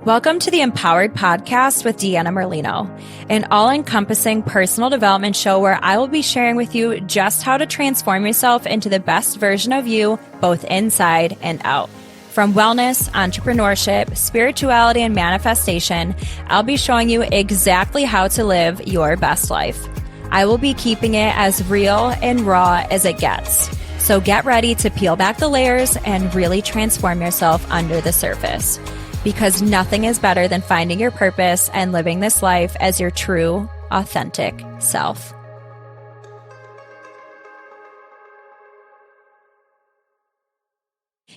Welcome to the Empowered Podcast with Deanna Merlino, an all-encompassing personal development show where I will be sharing with you just how to transform yourself into the best version of you, both inside and out. From wellness, entrepreneurship, spirituality, and manifestation, I'll be showing you exactly how to live your best life. I will be keeping it as real and raw as it gets. So get ready to peel back the layers and really transform yourself under the surface. Because nothing is better than finding your purpose and living this life as your true, authentic self.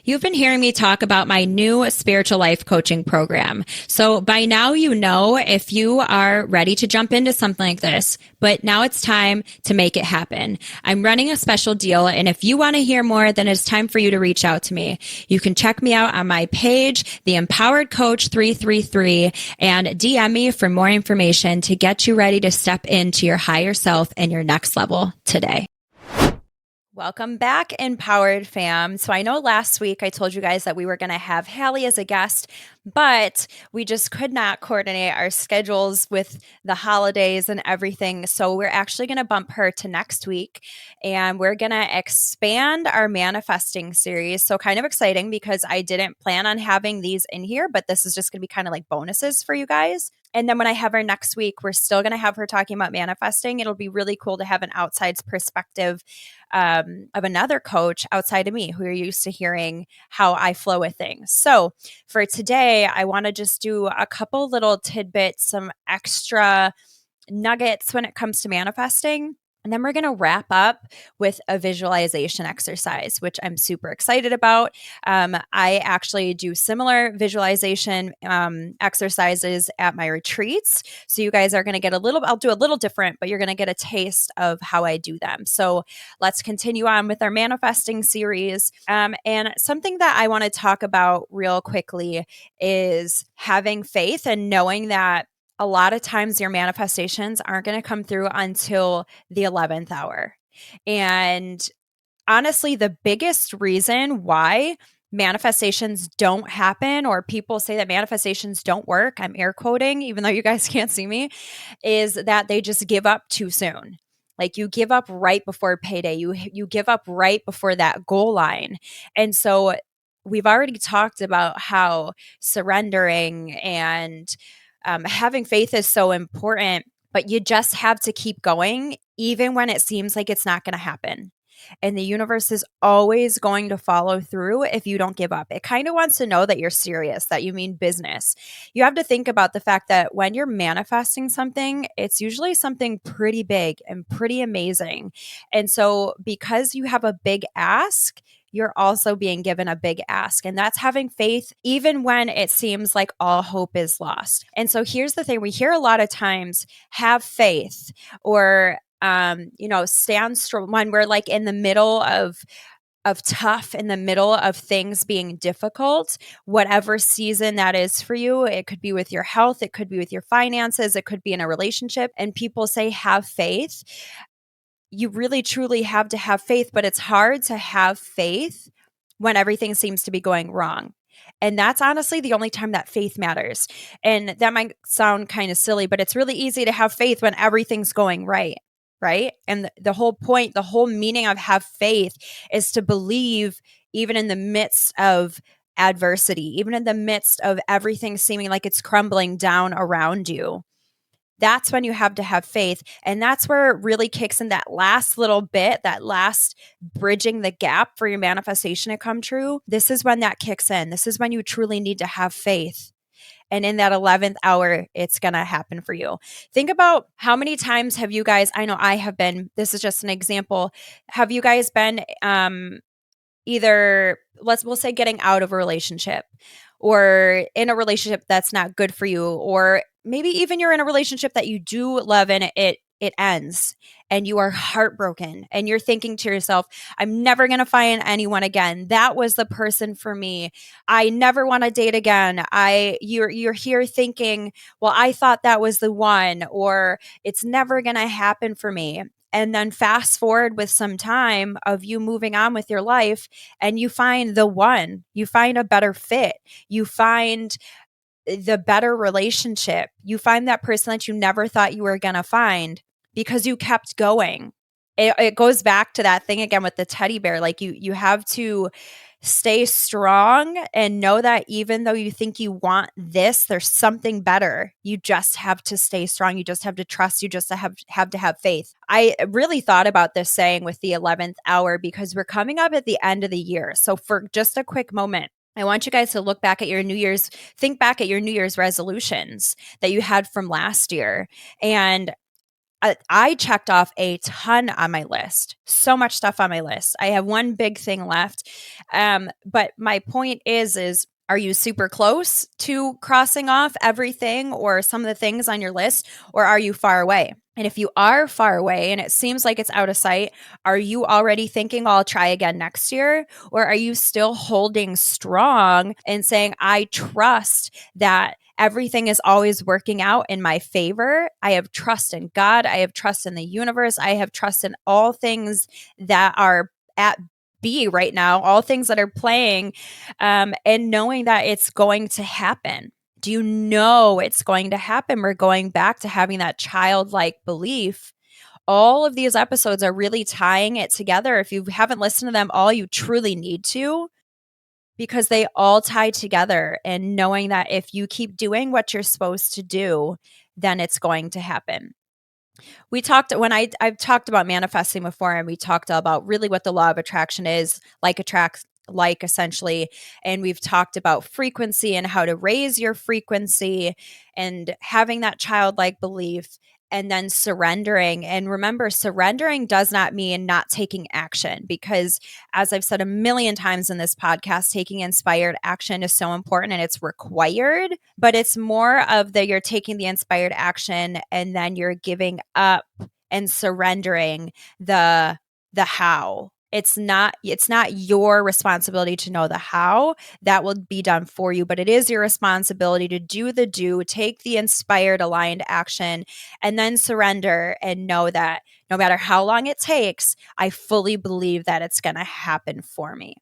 You've been hearing me talk about my new spiritual life coaching program. So by now, you know if you are ready to jump into something like this, but now it's time to make it happen. I'm running a special deal, and if you want to hear more, then it's time for you to reach out to me. You can check me out on my page, The Empowered Coach 333, and DM me for more information to get you ready to step into your higher self and your next level today. Welcome back, Empowered fam. So I know last week I told you guys that we were going to have Hallie as a guest, but we just could not coordinate our schedules with the holidays and everything. So we're actually going to bump her to next week, and we're going to expand our manifesting series. So kind of exciting because I didn't plan on having these in here, but this is just going to be kind of like bonuses for you guys. And then when I have her next week, we're still going to have her talking about manifesting. It'll be really cool to have an outside perspective of another coach outside of me who are used to hearing how I flow with things. So for today, I want to just do a couple little tidbits, some extra nuggets when it comes to manifesting. And then we're going to wrap up with a visualization exercise, which I'm super excited about. I actually do similar visualization exercises at my retreats. So you guys are going to get I'll do a little different, but you're going to get a taste of how I do them. So let's continue on with our manifesting series. And something that I want to talk about real quickly is having faith and knowing that a lot of times your manifestations aren't going to come through until the 11th hour. And honestly, the biggest reason why manifestations don't happen, or people say that manifestations don't work, I'm air quoting, even though you guys can't see me, is that they just give up too soon. Like you give up right before payday. You give up right before that goal line. And so we've already talked about how surrendering and having faith is so important, but you just have to keep going even when it seems like it's not going to happen. And the universe is always going to follow through if you don't give up. It kind of wants to know that you're serious, that you mean business. You have to think about the fact that when you're manifesting something, it's usually something pretty big and pretty amazing. And so because you have a big ask, you're also being given a big ask. And that's having faith, even when it seems like all hope is lost. And so here's the thing. We hear a lot of times, have faith, or, stand strong when we're like in the middle of tough, in the middle of things being difficult, whatever season that is for you. It could be with your health. It could be with your finances. It could be in a relationship. And people say, have faith. You really truly have to have faith, but it's hard to have faith when everything seems to be going wrong. And that's honestly the only time that faith matters. And that might sound kind of silly, but it's really easy to have faith when everything's going right? And the whole point, the whole meaning of have faith is to believe even in the midst of adversity, even in the midst of everything seeming like it's crumbling down around you. That's when you have to have faith. And that's where it really kicks in that last little bit, that last bridging the gap for your manifestation to come true. This is when that kicks in. This is when you truly need to have faith. And in that 11th hour, it's going to happen for you. Think about how many times have you guys, I know I have been, this is just an example. Have you guys been either, we'll say getting out of a relationship, or in a relationship that's not good for you, or maybe even you're in a relationship that you do love and it ends and you are heartbroken and you're thinking to yourself, I'm never going to find anyone again. That was the person for me. I never want to date again. You're here thinking, well, I thought that was the one, or it's never going to happen for me. And then fast forward with some time of you moving on with your life, and you find the one, you find a better fit, you find the better relationship. You find that person that you never thought you were going to find because you kept going. It goes back to that thing again with the teddy bear. Like you have to stay strong and know that even though you think you want this, there's something better. You just have to stay strong. You just have to trust. You just have to have faith. I really thought about this saying with the 11th hour because we're coming up at the end of the year. So for just a quick moment, I want you guys to look back at your think back at your New Year's resolutions that you had from last year. And I checked off a ton on my list, so much stuff on my list. I have one big thing left. But my point is, are you super close to crossing off everything or some of the things on your list, or are you far away? And if you are far away and it seems like it's out of sight, are you already thinking, I'll try again next year? Or are you still holding strong and saying, I trust that everything is always working out in my favor? I have trust in God. I have trust in the universe. I have trust in all things that are at be right now, all things that are playing, and knowing that it's going to happen. Do you know it's going to happen? We're going back to having that childlike belief. All of these episodes are really tying it together. If you haven't listened to them all, you truly need to, because they all tie together, and knowing that if you keep doing what you're supposed to do, then it's going to happen. We talked when I've talked about manifesting before, and we talked about really what the law of attraction is, like attracts like, essentially. And we've talked about frequency and how to raise your frequency and having that childlike belief, and then surrendering. And remember, surrendering does not mean not taking action, because as I've said a million times in this podcast, taking inspired action is so important and it's required, but it's more of you're taking the inspired action and then you're giving up and surrendering the how. It's not your responsibility to know the how. That will be done for you, but it is your responsibility to take the inspired, aligned action, and then surrender and know that no matter how long it takes, I fully believe that it's going to happen for me.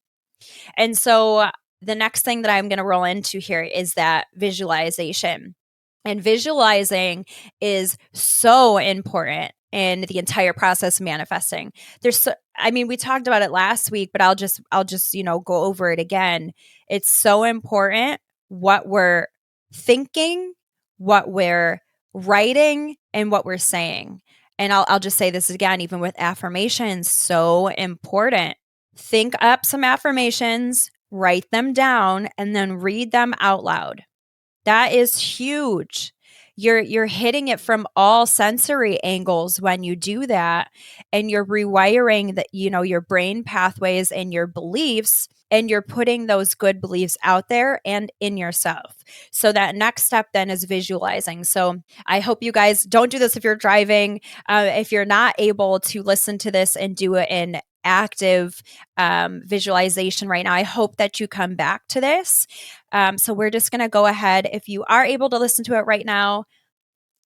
And so the next thing that I'm going to roll into here is that visualization. And visualizing is so important in the entire process of manifesting. We talked about it last week, but I'll just, go over it again. It's so important what we're thinking, what we're writing, and what we're saying. And I'll just say this again, even with affirmations, so important. Think up some affirmations, write them down, and then read them out loud. That is huge. You're hitting it from all sensory angles when you do that, and you're rewiring your brain pathways and your beliefs, and you're putting those good beliefs out there and in yourself. So that next step then is visualizing. So I hope you guys don't do this if you're driving. If you're not able to listen to this and do it in active visualization right now, I hope that you come back to this. So we're just going to go ahead. If you are able to listen to it right now,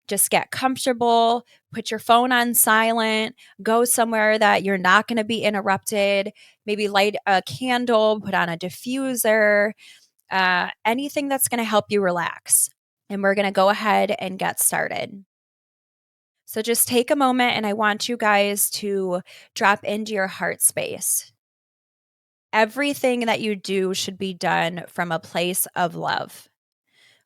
just get comfortable, put your phone on silent, go somewhere that you're not going to be interrupted, maybe light a candle, put on a diffuser, anything that's going to help you relax. And we're going to go ahead and get started. So just take a moment, and I want you guys to drop into your heart space. Everything that you do should be done from a place of love.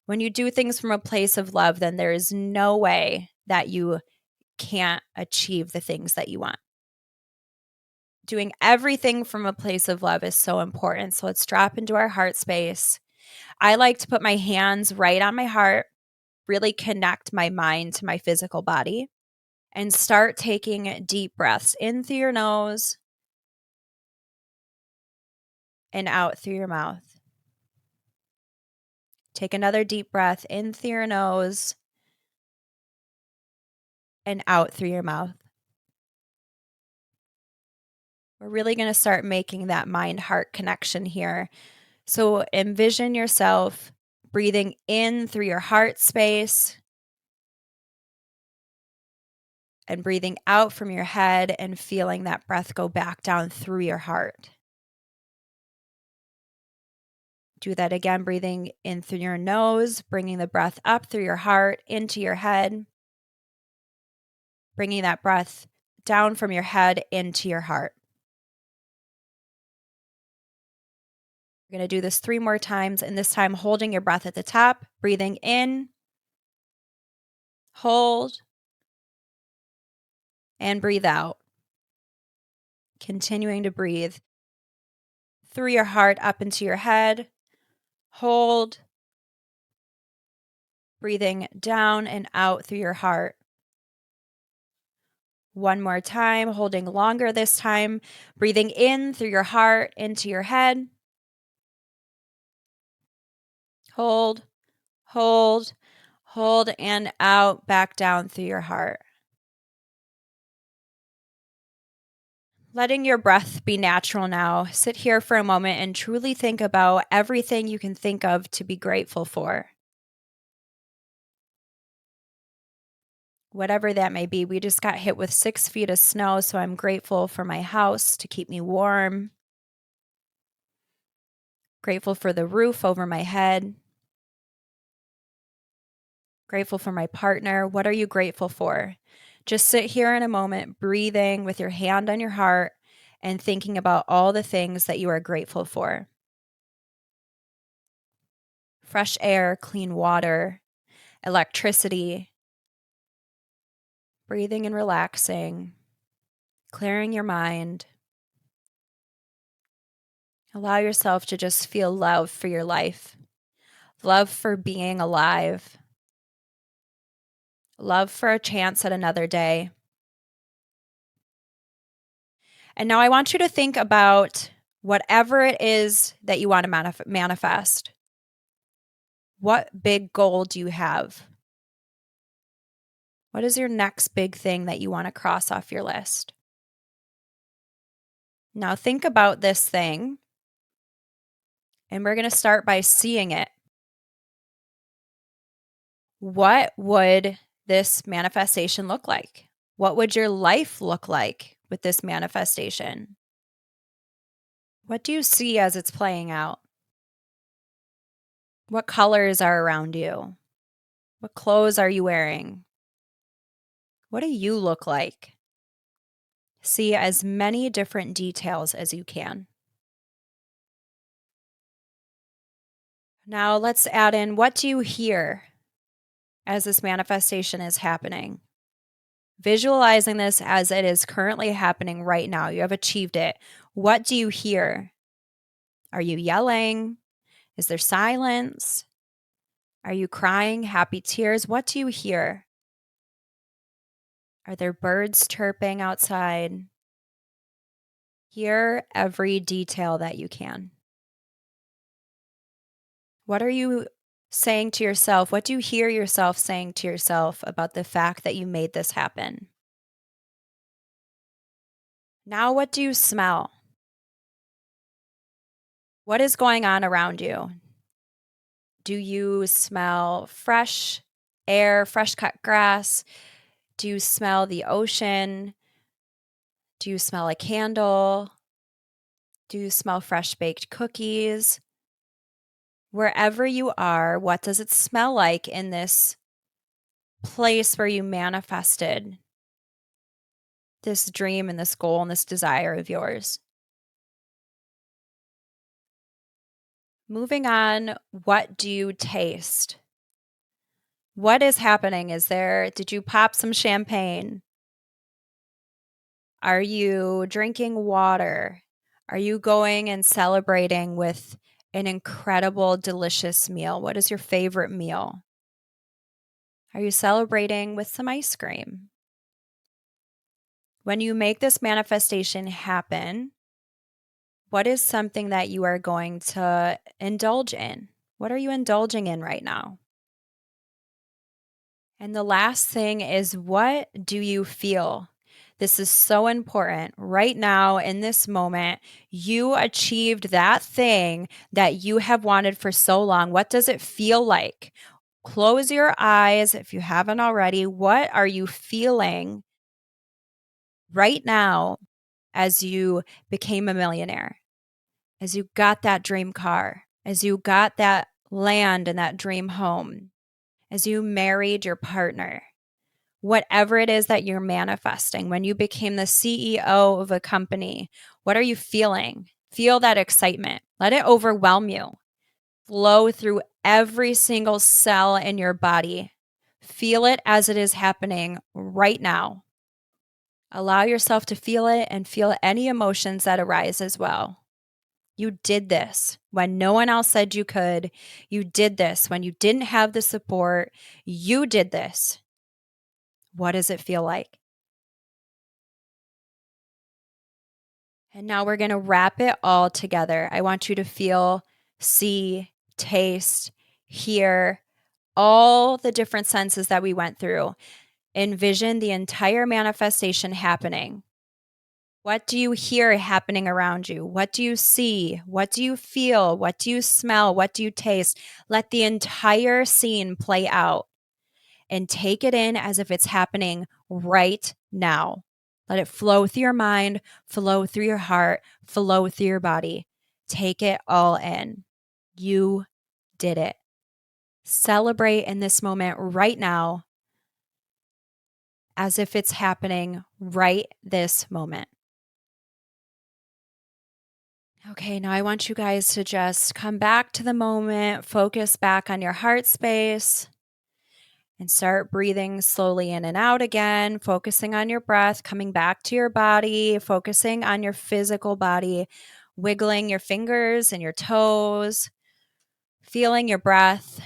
When you do things from a place of love, then there is no way that you can't achieve the things that you want. Doing everything from a place of love is so important. So let's drop into our heart space. I like to put my hands right on my heart, really connect my mind to my physical body, and start taking deep breaths in through your nose and out through your mouth. Take another deep breath in through your nose and out through your mouth. We're really going to start making that mind-heart connection here. So envision yourself breathing in through your heart space and breathing out from your head and feeling that breath go back down through your heart. Do that again, breathing in through your nose, bringing the breath up through your heart, into your head, bringing that breath down from your head into your heart. We're going to do this 3 more times, and this time holding your breath at the top, breathing in, hold, and breathe out. Continuing to breathe through your heart up into your head, hold, breathing down and out through your heart. One more time, holding longer this time, breathing in through your heart into your head. Hold, hold, hold, and out, back down through your heart. Letting your breath be natural now. Sit here for a moment and truly think about everything you can think of to be grateful for. Whatever that may be. We just got hit with 6 feet of snow, so I'm grateful for my house to keep me warm. Grateful for the roof over my head. Grateful for my partner. What are you grateful for? Just sit here in a moment, breathing with your hand on your heart and thinking about all the things that you are grateful for. Fresh air, clean water, electricity, breathing and relaxing, clearing your mind. Allow yourself to just feel love for your life, love for being alive, love for a chance at another day. And now I want you to think about whatever it is that you want to manifest. What big goal do you have? What is your next big thing that you want to cross off your list? Now think about this thing, and we're going to start by seeing it. What would this manifestation look like? What would your life look like with this manifestation? What do you see as it's playing out? What colors are around you? What clothes are you wearing? What do you look like? See as many different details as you can. Now let's add in, what do you hear as this manifestation is happening? Visualizing this as it is currently happening right now. You have achieved it. What do you hear? Are you yelling? Is there silence? Are you crying happy tears? What do you hear? Are there birds chirping outside? Hear every detail that you can. What are you saying to yourself? What do you hear yourself saying to yourself about the fact that you made this happen? Now, what do you smell? What is going on around you? Do you smell fresh air, fresh cut grass? Do you smell the ocean? Do you smell a candle? Do you smell fresh baked cookies? Wherever you are, what does it smell like in this place where you manifested this dream and this goal and this desire of yours? Moving on, what do you taste? What is happening? Did you pop some champagne? Are you drinking water? Are you going and celebrating with an incredible, delicious meal? What is your favorite meal? Are you celebrating with some ice cream? When you make this manifestation happen, what is something that you are going to indulge in? What are you indulging in right now? And the last thing is, what do you feel? This is so important. Right now, in this moment, you achieved that thing that you have wanted for so long. What does it feel like? Close your eyes if you haven't already. What are you feeling right now as you became a millionaire? As you got that dream car? as you got that land and that dream home, as you married your partner, whatever it is that you're manifesting, when you became the CEO of a company, what are you feeling? Feel that excitement. Let it overwhelm you. Flow through every single cell in your body. Feel it as it is happening right now. Allow yourself to feel it and feel any emotions that arise as well. You did this when no one else said you could. You did this when you didn't have the support. You did this. What does it feel like? And now we're going to wrap it all together. I want you to feel, see, taste, hear all the different senses that we went through. Envision the entire manifestation happening. What do you hear happening around you? What do you see? What do you feel? What do you smell? What do you taste? Let the entire scene play out and take it in as if it's happening right now. Let it flow through your mind, flow through your heart, flow through your body. Take it all in. You did it. Celebrate in this moment right now as if it's happening right this moment. Okay, now I want you guys to just come back to the moment, focus back on your heart space, and start breathing slowly in and out again, focusing on your breath, coming back to your body, focusing on your physical body, wiggling your fingers and your toes, feeling your breath.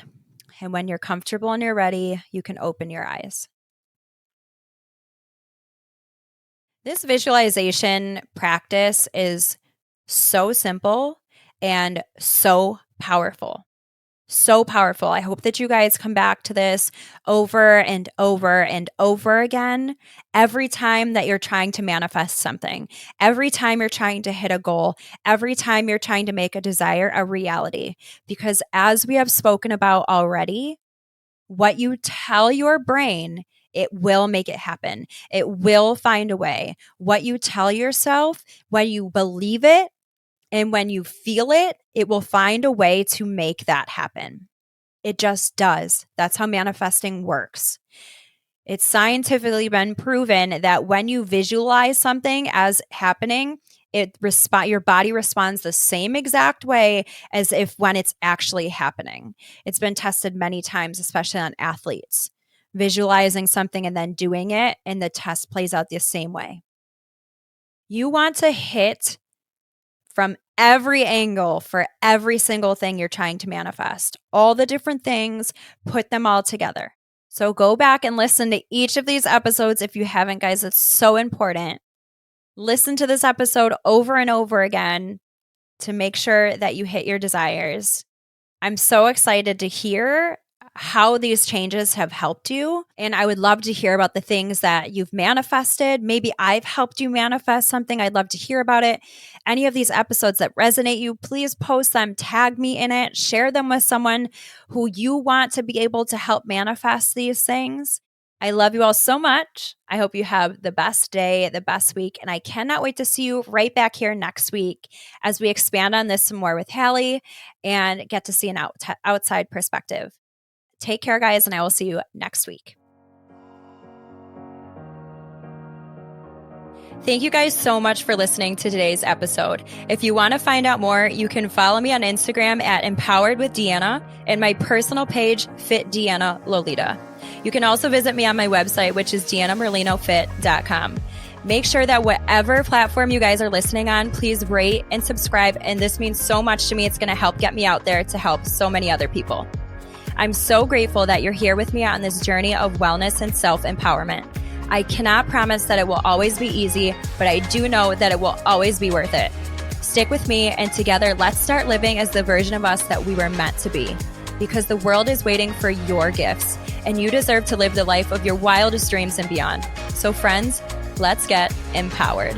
And when you're comfortable and you're ready, you can open your eyes. This visualization practice is so simple and so powerful. So powerful. I hope that you guys come back to this over and over and over again every time that you're trying to manifest something, every time you're trying to hit a goal, every time you're trying to make a desire a reality. Because as we have spoken about already, what you tell your brain, it will make it happen. It will find a way. What you tell yourself, when you believe it, and when you feel it, it will find a way to make that happen. It just does. That's how manifesting works. It's scientifically been proven that when you visualize something as happening, your body responds the same exact way as if when it's actually happening. It's been tested many times, especially on athletes. Visualizing something and then doing it, and the test plays out the same way. You want to hit from every angle for every single thing you're trying to manifest. All the different things, put them all together. So go back and listen to each of these episodes if you haven't, guys. It's so important. Listen to this episode over and over again to make sure that you hit your desires. I'm so excited to hear how these changes have helped you. And I would love to hear about the things that you've manifested. Maybe I've helped you manifest something. I'd love to hear about it. Any of these episodes that resonate you, please post them, tag me in it, share them with someone who you want to be able to help manifest these things. I love you all so much. I hope you have the best day, the best week, and I cannot wait to see you right back here next week as we expand on this some more with Hallie and get to see an outside perspective. Take care, guys, and I will see you next week. Thank you guys so much for listening to today's episode. If you want to find out more, you can follow me on Instagram at Empowered with Deanna and my personal page, Fit Deanna Lolita. You can also visit me on my website, which is deannamerlinofit.com. Make sure that whatever platform you guys are listening on, please rate and subscribe. And this means so much to me. It's going to help get me out there to help so many other people. I'm so grateful that you're here with me on this journey of wellness and self-empowerment. I cannot promise that it will always be easy, but I do know that it will always be worth it. Stick with me, and together, let's start living as the version of us that we were meant to be. Because the world is waiting for your gifts, and you deserve to live the life of your wildest dreams and beyond. So friends, let's get empowered.